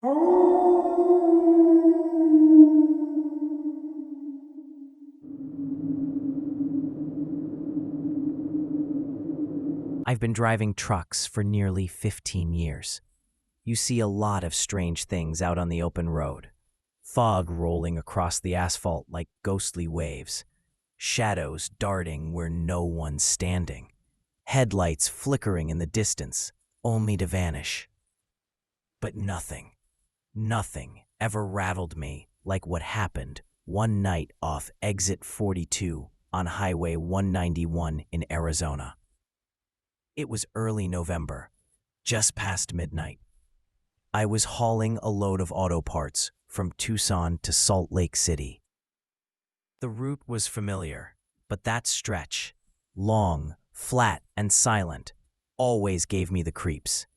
I've been driving trucks for nearly 15 years. You see a lot of strange things out on the open road. Fog rolling across the asphalt like ghostly waves. Shadows darting where no one's standing. Headlights flickering in the distance, only to vanish. But nothing ever rattled me like what happened one night off exit 42 on Highway 191 in Arizona. It was early November, just past midnight. I was hauling a load of auto parts from Tucson to Salt Lake City. The route was familiar, but that stretch, long, flat, and silent, always gave me the creeps.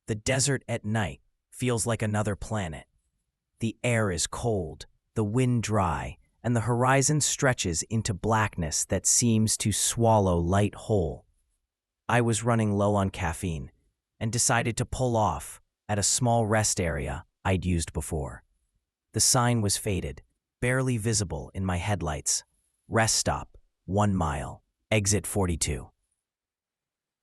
The desert at night feels like another planet. The air is cold, the wind dry, and the horizon stretches into blackness that seems to swallow light whole. I was running low on caffeine and decided to pull off at a small rest area I'd used before. The sign was faded, barely visible in my headlights. Rest stop, 1 mile, exit 42.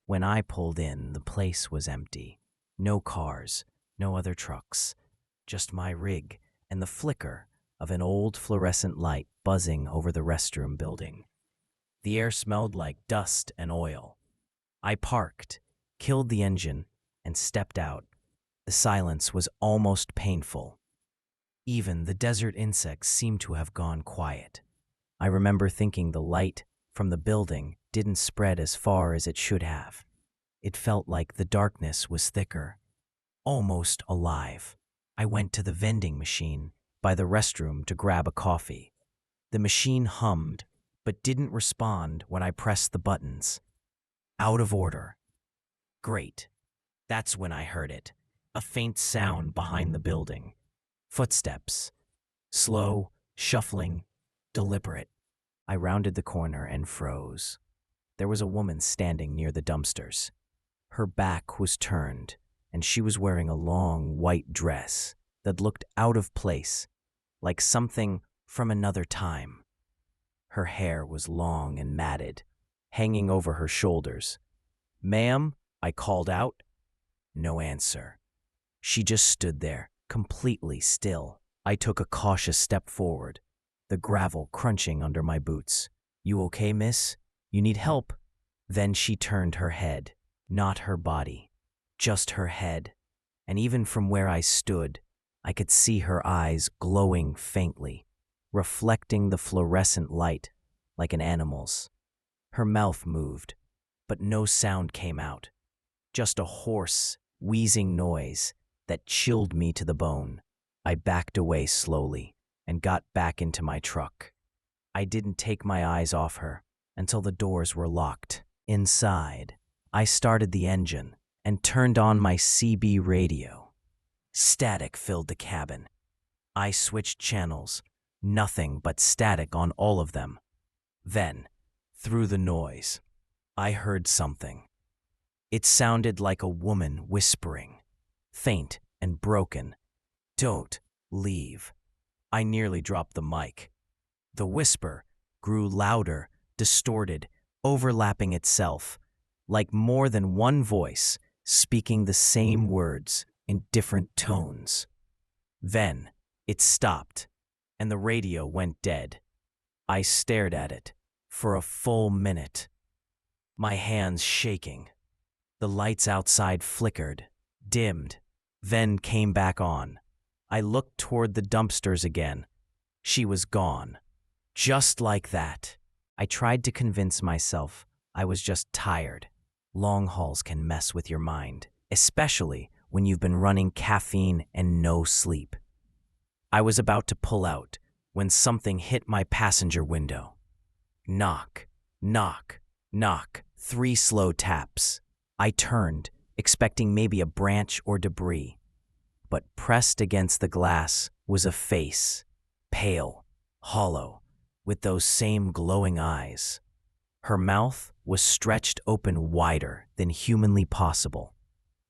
When I pulled in, the place was empty. No cars, no other trucks, just my rig and the flicker of an old fluorescent light buzzing over the restroom building. The air smelled like dust and oil. I parked, killed the engine, and stepped out. The silence was almost painful. Even the desert insects seemed to have gone quiet. I remember thinking the light from the building didn't spread as far as it should have. It felt like the darkness was thicker, almost alive. I went to the vending machine by the restroom to grab a coffee. The machine hummed, but didn't respond when I pressed the buttons. Out of order. Great. That's when I heard it. A faint sound behind the building. Footsteps. Slow, shuffling, deliberate. I rounded the corner and froze. There was a woman standing near the dumpsters. Her back was turned, and she was wearing a long white dress that looked out of place, like something from another time. Her hair was long and matted, hanging over her shoulders. "Ma'am," I called out. No answer. She just stood there, completely still. I took a cautious step forward, the gravel crunching under my boots. "You okay, miss? You need help?" Then she turned her head, not her body, just her head. And even from where I stood, I could see her eyes glowing faintly, reflecting the fluorescent light like an animal's. Her mouth moved, but no sound came out, just a hoarse, wheezing noise that chilled me to the bone. I backed away slowly and got back into my truck. I didn't take my eyes off her until the doors were locked. Inside, I started the engine and turned on my CB radio. Static filled the cabin. I switched channels, nothing but static on all of them. Then, through the noise, I heard something. It sounded like a woman whispering, faint and broken. "Don't leave." I nearly dropped the mic. The whisper grew louder, distorted, overlapping itself, like more than one voice speaking the same words in different tones. Then it stopped, and the radio went dead. I stared at it for a full minute, my hands shaking. The lights outside flickered, dimmed, then came back on. I looked toward the dumpsters again. She was gone. Just like that. I tried to convince myself I was just tired. Long hauls can mess with your mind, especially when you've been running caffeine and no sleep. I was about to pull out when something hit my passenger window. Knock, knock, knock, 3 slow taps. I turned, expecting maybe a branch or debris. But pressed against the glass was a face, pale, hollow, with those same glowing eyes. Her mouth was stretched open wider than humanly possible,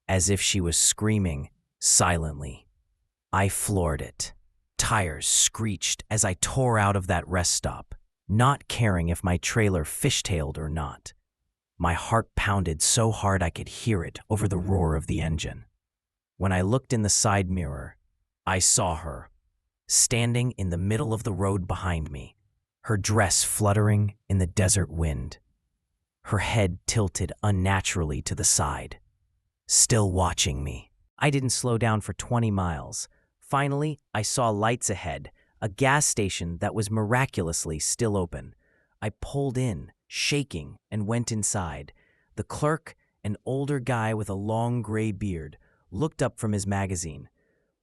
as if she was screaming silently. I floored it. Tires screeched as I tore out of that rest stop, not caring if my trailer fishtailed or not. My heart pounded so hard I could hear it over the roar of the engine. When I looked in the side mirror, I saw her, standing in the middle of the road behind me, her dress fluttering in the desert wind, her head tilted unnaturally to the side, still watching me. I didn't slow down for 20 miles. Finally, I saw lights ahead, a gas station that was miraculously still open. I pulled in, shaking, and went inside. The clerk, an older guy with a long gray beard, looked up from his magazine.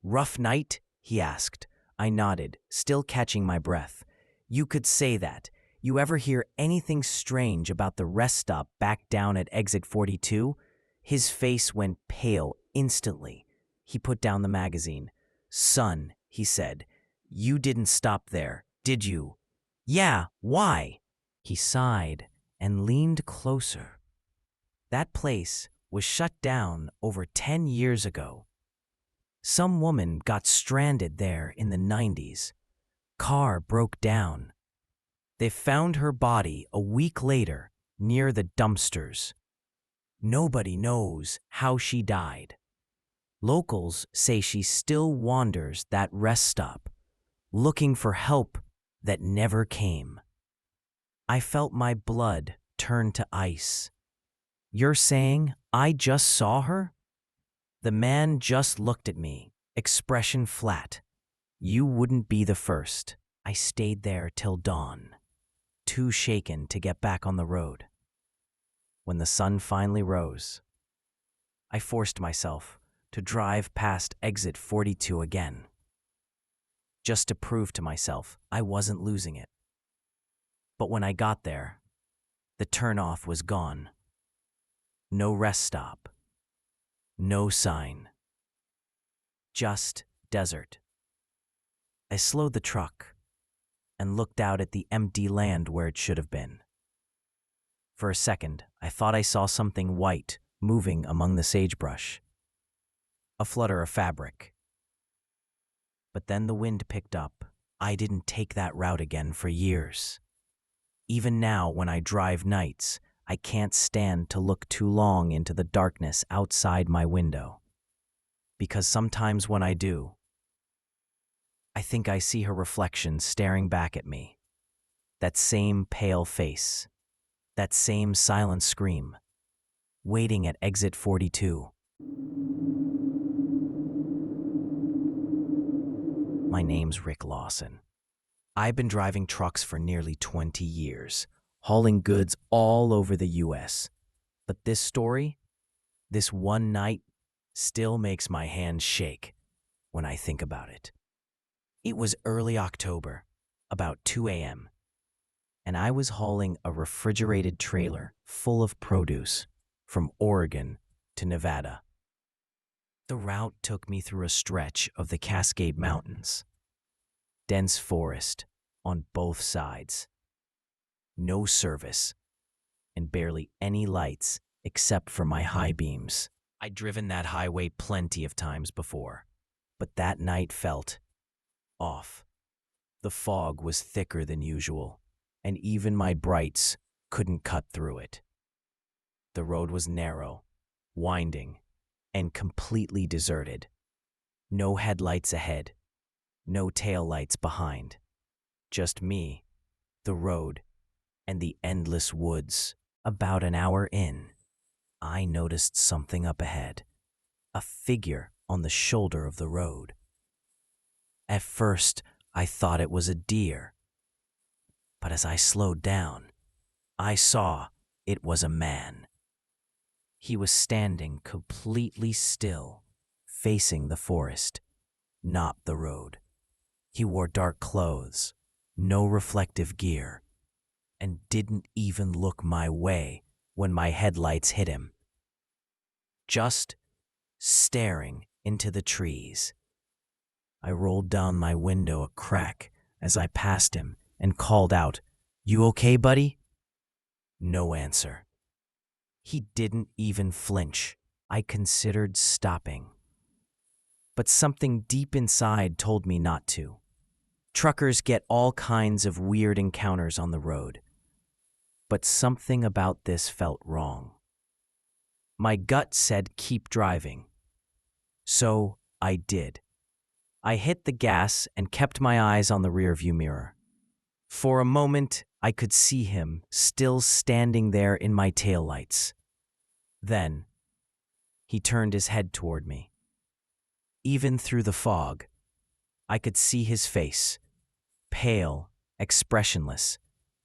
"Rough night?" he asked. I nodded, still catching my breath. "You could say that. You ever hear anything strange about the rest stop back down at exit 42? His face went pale instantly. He put down the magazine. "Son," he said, "you didn't stop there, did you?" "Yeah, why?" He sighed and leaned closer. "That place was shut down over 10 years ago. Some woman got stranded there in the 90s. Car broke down. They found her body a week later near the dumpsters. Nobody knows how she died. Locals say she still wanders that rest stop, looking for help that never came." I felt my blood turn to ice. "You're saying I just saw her?" The man just looked at me, expression flat. "You wouldn't be the first." I stayed there till dawn, too shaken to get back on the road. When the sun finally rose, I forced myself to drive past exit 42 again, just to prove to myself I wasn't losing it. But when I got there, the turnoff was gone. No rest stop. No sign. Just desert. I slowed the truck and looked out at the empty land where it should have been. For a second, I thought I saw something white moving among the sagebrush. A flutter of fabric. But then the wind picked up. I didn't take that route again for years. Even now, when I drive nights, I can't stand to look too long into the darkness outside my window. Because sometimes when I do, I think I see her reflection staring back at me. That same pale face. That same silent scream. Waiting at exit 42. My name's Rick Lawson. I've been driving trucks for nearly 20 years, hauling goods all over the U.S. But this story, this one night, still makes my hands shake when I think about it. It was early October, about 2 a.m., and I was hauling a refrigerated trailer full of produce from Oregon to Nevada. The route took me through a stretch of the Cascade Mountains. Dense forest on both sides. No service, and barely any lights except for my high beams. I'd driven that highway plenty of times before, but that night felt off. The fog was thicker than usual, and even my brights couldn't cut through it. The road was narrow, winding, and completely deserted. No headlights ahead, no taillights behind. Just me, the road, and the endless woods. About an hour in, I noticed something up ahead, a figure on the shoulder of the road. At first, I thought it was a deer, but as I slowed down, I saw it was a man. He was standing completely still, facing the forest, not the road. He wore dark clothes, no reflective gear, and didn't even look my way when my headlights hit him. Just staring into the trees. I rolled down my window a crack as I passed him and called out, "You okay, buddy?" No answer. He didn't even flinch. I considered stopping. but something deep inside told me not to. Truckers get all kinds of weird encounters on the road, but something about this felt wrong. My gut said keep driving, so I did. I hit the gas and kept my eyes on the rearview mirror. For a moment, I could see him still standing there in my taillights. Then, he turned his head toward me. Even through the fog, I could see his face, pale, expressionless,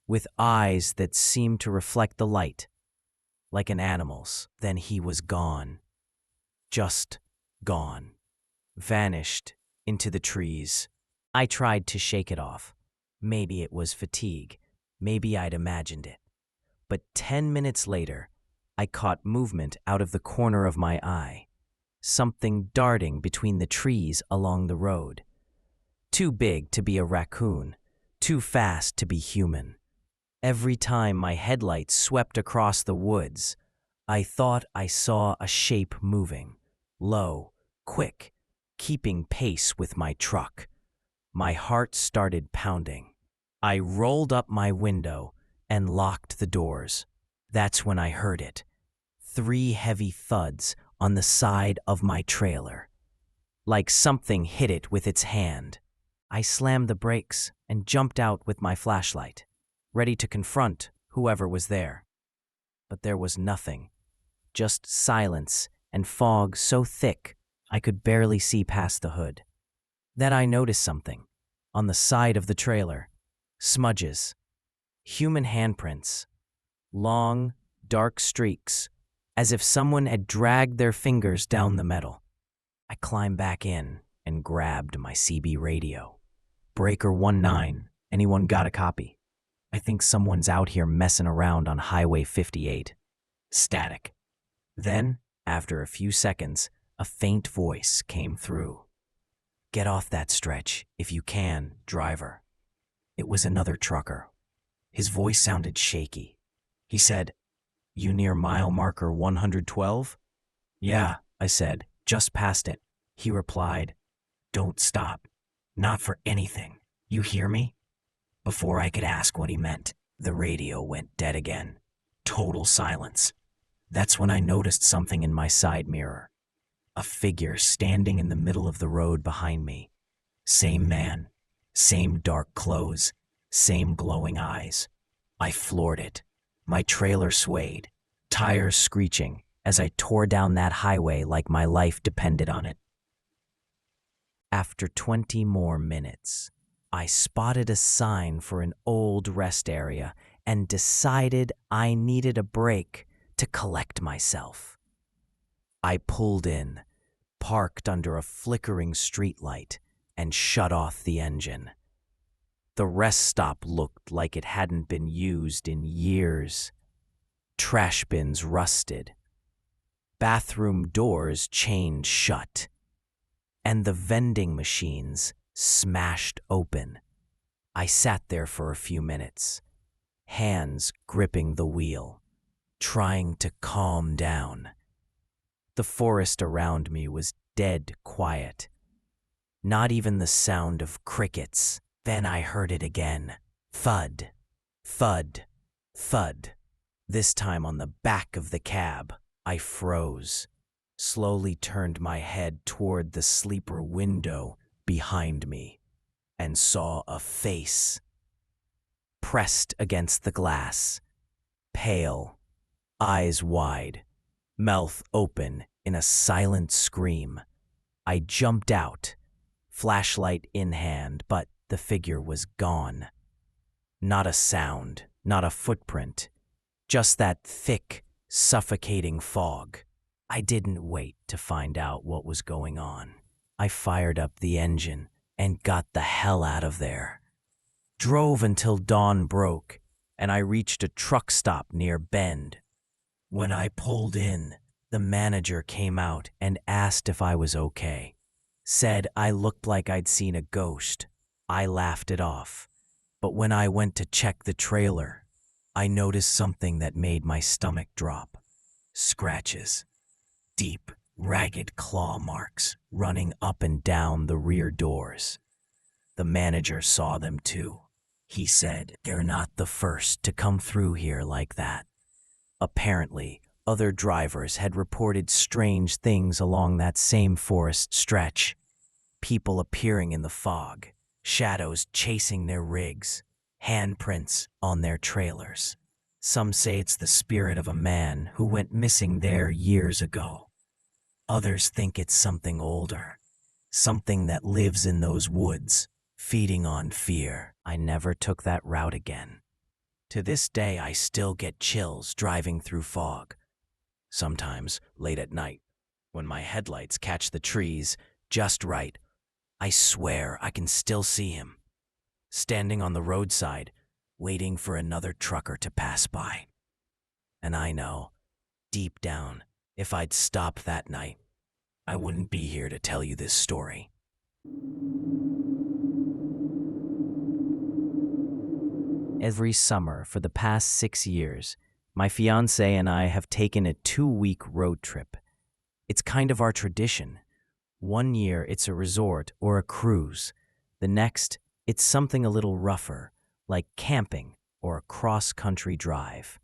with eyes that seemed to reflect the light, like an animal's. Then he was gone. Just gone. Vanished into the trees. I tried to shake it off. Maybe it was fatigue. Maybe I'd imagined it. But 10 minutes later, I caught movement out of the corner of my eye. Something darting between the trees along the road. Too big to be a raccoon. Too fast to be human. Every time my headlights swept across the woods, I thought I saw a shape moving. Low, quick, keeping pace with my truck. My heart started pounding. I rolled up my window and locked the doors. That's when I heard it. 3 heavy thuds on the side of my trailer. Like something hit it with its hand. I slammed the brakes and jumped out with my flashlight, ready to confront whoever was there. But there was nothing. Just silence and fog so thick I could barely see past the hood. Then I noticed something. On the side of the trailer. Smudges. Human handprints. Long, dark streaks, as if someone had dragged their fingers down the metal. I climbed back in and grabbed my CB radio. Breaker 19, anyone got a copy? I think someone's out here messing around on Highway 58. Static. Then, after a few seconds, a faint voice came through. Get off that stretch, if you can, driver. It was another trucker. His voice sounded shaky. He said, You near mile marker 112? Yeah, I said, just past it. He replied, Don't stop. Not for anything. You hear me? Before I could ask what he meant, the radio went dead again. Total silence. That's when I noticed something in my side mirror. A figure standing in the middle of the road behind me. Same man, same dark clothes, same glowing eyes. I floored it. My trailer swayed, tires screeching as I tore down that highway like my life depended on it. After 20 more minutes, I spotted a sign for an old rest area and decided I needed a break to collect myself. I pulled in, parked under a flickering streetlight, and shut off the engine. The rest stop looked like it hadn't been used in years. Trash bins rusted. Bathroom doors chained shut. And the vending machines smashed open. I sat there for a few minutes, hands gripping the wheel, trying to calm down. The forest around me was dead quiet. Not even the sound of crickets. Then I heard it again. Thud, thud, thud. This time on the back of the cab. I froze, slowly turned my head toward the sleeper window behind me, and saw a face. Pressed against the glass, pale, eyes wide, mouth open in a silent scream. I jumped out, flashlight in hand, but the figure was gone. Not a sound, not a footprint, just that thick, suffocating fog. I didn't wait to find out what was going on. I fired up the engine and got the hell out of there. Drove until dawn broke, and I reached a truck stop near Bend. When I pulled in, the manager came out and asked if I was okay. Said I looked like I'd seen a ghost. I laughed it off. But when I went to check the trailer, I noticed something that made my stomach drop. Scratches. Deep, ragged claw marks running up and down the rear doors. The manager saw them too. He said, "They're not the first to come through here like that." Apparently, other drivers had reported strange things along that same forest stretch. People appearing in the fog, shadows chasing their rigs, handprints on their trailers. Some say it's the spirit of a man who went missing there years ago. Others think it's something older, something that lives in those woods, feeding on fear. I never took that route again. To this day, I still get chills driving through fog. Sometimes, late at night, when my headlights catch the trees just right, I swear I can still see him, standing on the roadside, waiting for another trucker to pass by. And I know, deep down, if I'd stopped that night, I wouldn't be here to tell you this story. Every summer for the past 6 years, my fiancé and I have taken a 2-week road trip. It's kind of our tradition. One year it's a resort or a cruise. The next, it's something a little rougher, like camping or a cross-country drive.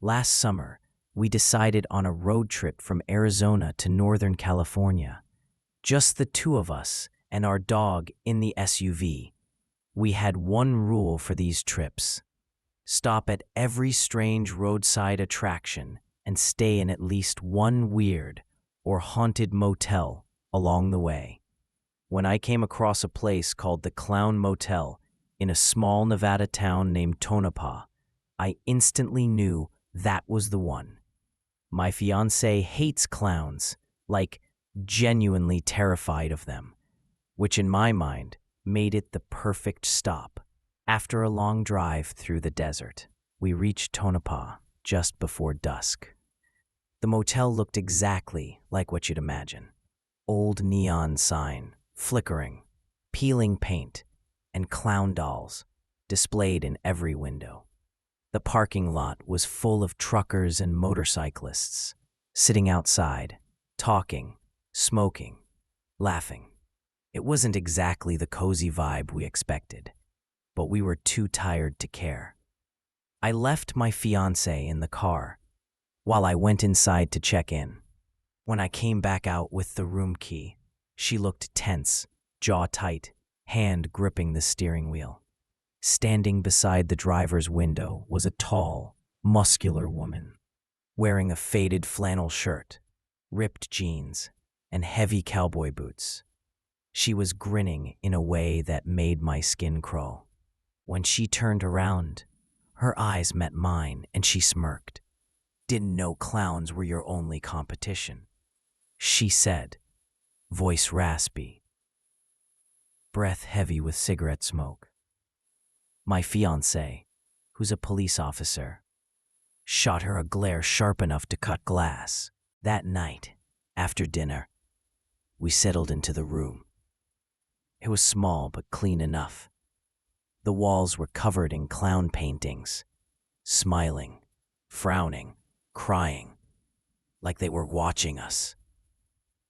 Last summer, we decided on a road trip from Arizona to Northern California. Just the two of us and our dog in the SUV. We had one rule for these trips: stop at every strange roadside attraction and stay in at least one weird or haunted motel along the way. When I came across a place called the Clown Motel in a small Nevada town named Tonopah, I instantly knew that was the one. My fiancé hates clowns, like genuinely terrified of them, which in my mind made it the perfect stop. After a long drive through the desert, we reached Tonopah just before dusk. The motel looked exactly like what you'd imagine. Old neon sign, flickering, peeling paint, and clown dolls displayed in every window. The parking lot was full of truckers and motorcyclists, sitting outside, talking, smoking, laughing. It wasn't exactly the cozy vibe we expected, but we were too tired to care. I left my fiancée in the car while I went inside to check in. When I came back out with the room key, she looked tense, jaw tight, hand gripping the steering wheel. Standing beside the driver's window was a tall, muscular woman, wearing a faded flannel shirt, ripped jeans, and heavy cowboy boots. She was grinning in a way that made my skin crawl. When she turned around, her eyes met mine and she smirked. "Didn't know clowns were your only competition," she said, voice raspy, breath heavy with cigarette smoke. My fiancé, who's a police officer, shot her a glare sharp enough to cut glass. That night, after dinner, we settled into the room. It was small but clean enough. The walls were covered in clown paintings, smiling, frowning, crying, like they were watching us.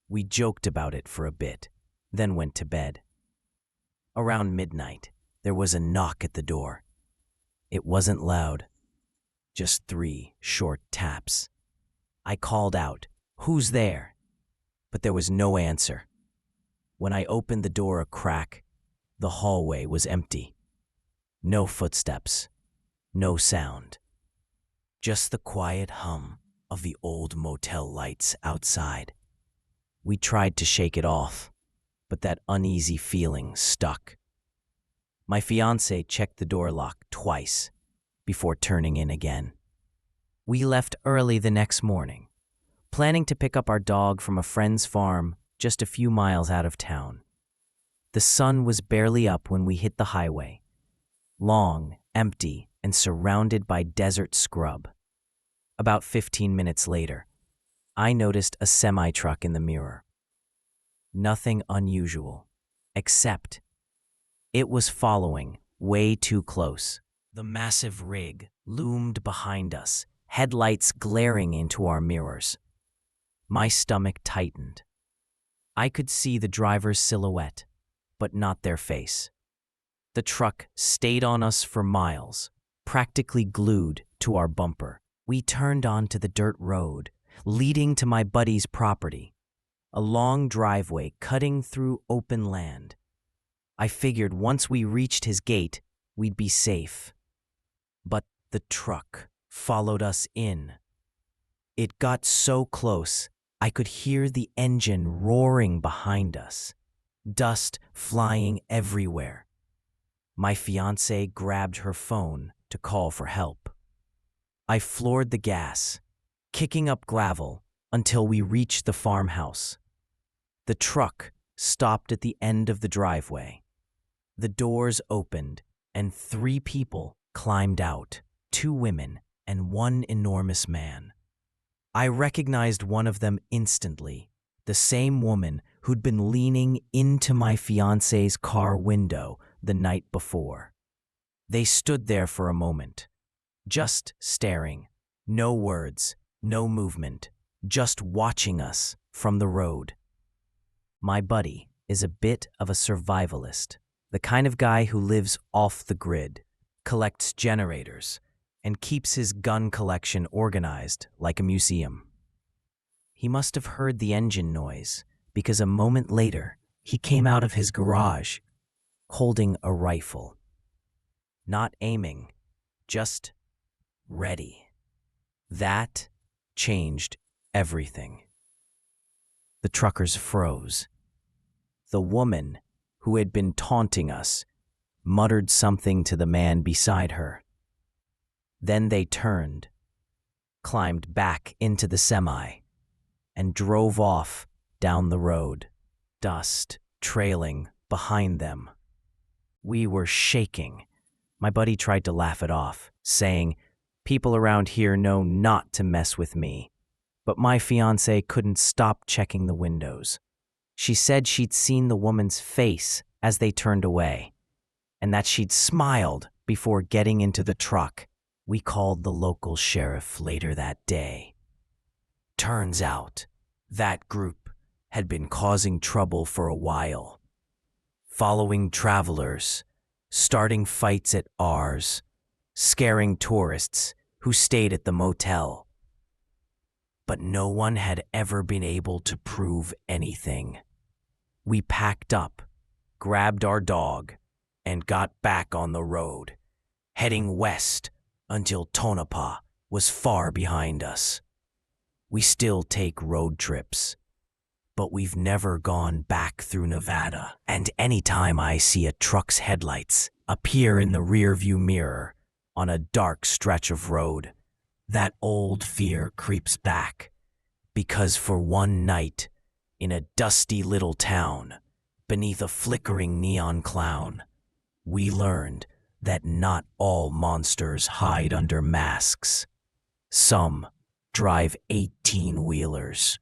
We joked about it for a bit, then went to bed. Around midnight, there was a knock at the door. It wasn't loud, just 3 short taps. I called out, "Who's there?" But there was no answer. When I opened the door a crack, the hallway was empty. No footsteps, no sound. Just the quiet hum of the old motel lights outside. We tried to shake it off, but that uneasy feeling stuck. My fiancé checked the door lock twice before turning in again. We left early the next morning, planning to pick up our dog from a friend's farm just a few miles out of town. The sun was barely up when we hit the highway, long, empty, and surrounded by desert scrub. About 15 minutes later, I noticed a semi-truck in the mirror. Nothing unusual, except it was following way too close. The massive rig loomed behind us, headlights glaring into our mirrors. My stomach tightened. I could see the driver's silhouette, but not their face. The truck stayed on us for miles, practically glued to our bumper. We turned onto the dirt road, leading to my buddy's property, a long driveway cutting through open land. I figured once we reached his gate, we'd be safe. But the truck followed us in. It got so close, I could hear the engine roaring behind us, dust flying everywhere. My fiancée grabbed her phone to call for help. I floored the gas, kicking up gravel until we reached the farmhouse. The truck stopped at the end of the driveway. The doors opened and 3 people climbed out, 2 women and 1 enormous man. I recognized one of them instantly, the same woman who'd been leaning into my fiancé's car window the night before. They stood there for a moment, just staring, no words, no movement, just watching us from the road. My buddy is a bit of a survivalist, the kind of guy who lives off the grid, collects generators, and keeps his gun collection organized like a museum. He must have heard the engine noise because a moment later, he came out of his garage holding a rifle. Not aiming, just ready. That changed everything. The truckers froze. The woman who had been taunting us muttered something to the man beside her. Then they turned, climbed back into the semi, and drove off down the road, dust trailing behind them. We were shaking. My buddy tried to laugh it off, saying, "People around here know not to mess with me." But my fiancée couldn't stop checking the windows. She said she'd seen the woman's face as they turned away, and that she'd smiled before getting into the truck. We called the local sheriff later that day. Turns out, that group had been causing trouble for a while, following travelers, starting fights at ours, scaring tourists who stayed at the motel. But no one had ever been able to prove anything. We packed up, grabbed our dog, and got back on the road, heading west until Tonopah was far behind us. We still take road trips, but we've never gone back through Nevada. And anytime I see a truck's headlights appear in the rearview mirror on a dark stretch of road, that old fear creeps back. Because for one night, in a dusty little town, beneath a flickering neon clown, we learned that not all monsters hide under masks. Some drive 18-wheelers.